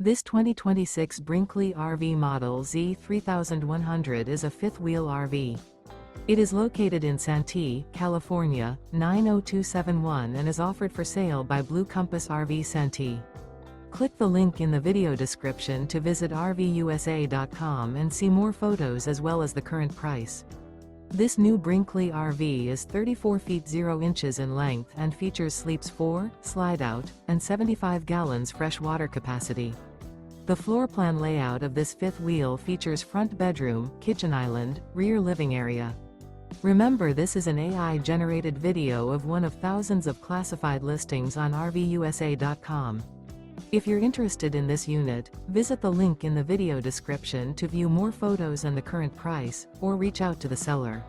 This 2026 Brinkley RV Model Z 3100 is a fifth-wheel RV. It is located in Santee, California, 90271 and is offered for sale by Blue Compass RV Santee. Click the link in the video description to visit RVUSA.com and see more photos as well as the current price. This new Brinkley RV is 34 feet 0 inches in length and features sleeps 4, slide-out, and 75 gallons fresh water capacity. The floor plan layout of this fifth wheel features front bedroom, kitchen island, rear living area. Remember, this is an AI-generated video of one of thousands of classified listings on RVUSA.com. If you're interested in this unit, visit the link in the video description to view more photos and the current price, or reach out to the seller.